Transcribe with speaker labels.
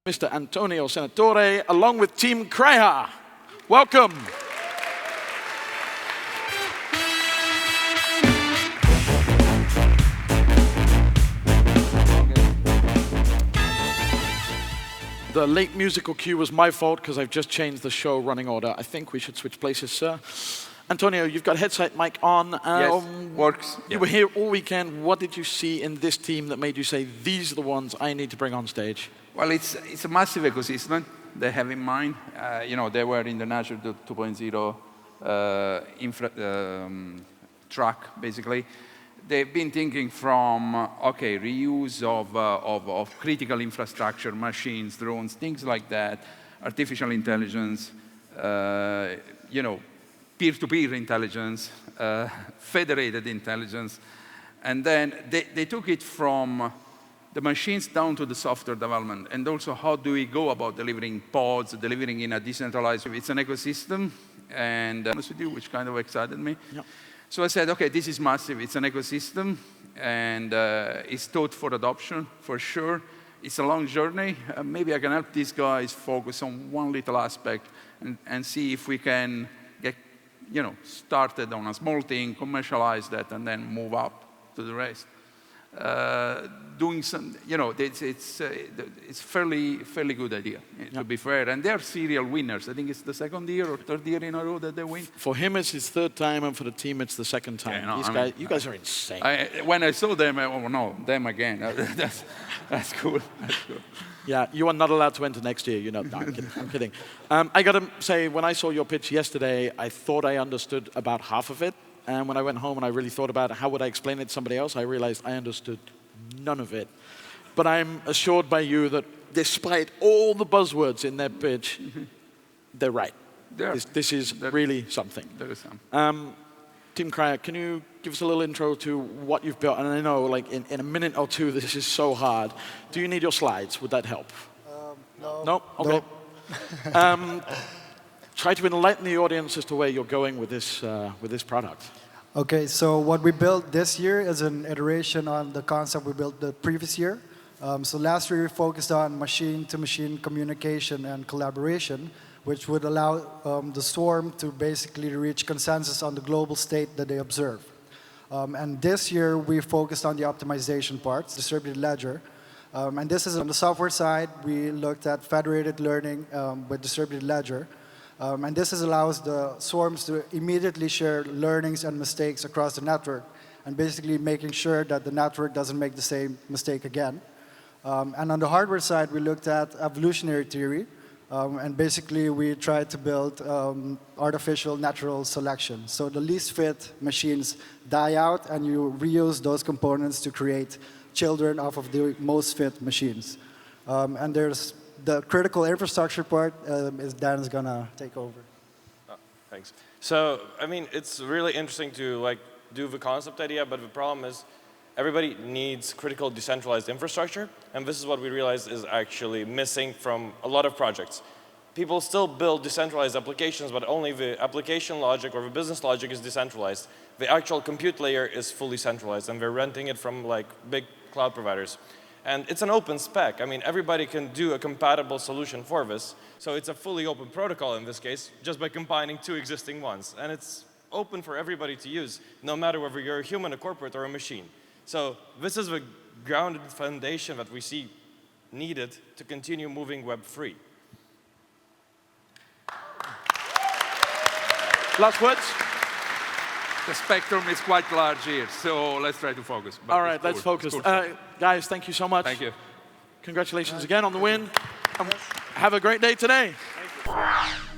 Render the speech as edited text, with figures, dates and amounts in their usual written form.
Speaker 1: Mr. Antonio Senatore, along with Team Kryha. Welcome. The late musical cue was my fault because I've just changed the show running order. I think we should switch places, sir. Antonio, you've got headset mic on.
Speaker 2: Yes, works.
Speaker 1: You were here all weekend. What did you see in this team that made you say, these are the ones I need to bring on stage?
Speaker 2: Well, it's a massive ecosystem they have in mind. They were in the Nature 2.0 track, basically. They've been thinking from, reuse of critical infrastructure, machines, drones, things like that, artificial intelligence, peer-to-peer intelligence, federated intelligence. And then they took it from the machines down to the software development, and also how do we go about delivering pods, delivering in a decentralized way. It's an ecosystem, and honest with you, which kind of excited me. Yep. So I said, okay, this is massive. It's an ecosystem, and it's taught for adoption, for sure. It's a long journey. Maybe I can help these guys focus on one little aspect and see if we can get started on a small thing, commercialize that, and then move up to the rest. Doing some, it's fairly good idea, to be fair. And they're serial winners. I think it's the second year or third year in a row that they win.
Speaker 1: For him, it's his third time, and for the team, it's the second time. Yeah, you guys are insane.
Speaker 2: When I saw them, them again. That's cool. That's cool.
Speaker 1: Yeah, you are not allowed to enter next year. No, I'm kidding. I got to say, when I saw your pitch yesterday, I thought I understood about half of it. And when I went home and I really thought about how would I explain it to somebody else, I realized I understood none of it. But I'm assured by you that despite all the buzzwords in their pitch, they're right. This is really something.
Speaker 2: There is something.
Speaker 1: Team Kryha, can you give us a little intro to what you've built? And I know, like, in a minute or two, this is so hard. Do you need your slides? Would that help?
Speaker 3: No.
Speaker 1: No? Okay. No. Try to enlighten the audience as to where you're going with this product.
Speaker 3: Okay, so what we built this year is an iteration on the concept we built the previous year. So last year we focused on machine-to-machine communication and collaboration, which would allow the swarm to basically reach consensus on the global state that they observe. And this year we focused on the optimization part, distributed ledger. And this is on the software side. We looked at federated learning with distributed ledger. And this allows the swarms to immediately share learnings and mistakes across the network, and basically making sure that the network doesn't make the same mistake again. And on the hardware side, we looked at evolutionary theory, and basically we tried to build artificial natural selection. So the least fit machines die out, and you reuse those components to create children off of the most fit machines. And there's the critical infrastructure part is Dan's gonna take over.
Speaker 4: Oh, thanks. So, I mean, it's really interesting to do the concept idea, but the problem is everybody needs critical decentralized infrastructure, and this is what we realized is actually missing from a lot of projects. People still build decentralized applications, but only the application logic or the business logic is decentralized. The actual compute layer is fully centralized, and they're renting it from big cloud providers. And it's an open spec. I mean, everybody can do a compatible solution for this. So it's a fully open protocol in this case, just by combining two existing ones. And it's open for everybody to use, no matter whether you're a human, a corporate, or a machine. So this is the grounded foundation that we see needed to continue moving Web 3.
Speaker 1: Last words?
Speaker 2: The spectrum is quite large here, so let's try to focus.
Speaker 1: All right, let's focus. Guys, thank you so much.
Speaker 2: Thank you.
Speaker 1: Congratulations again on the win. Have a great day today.
Speaker 4: Thank you.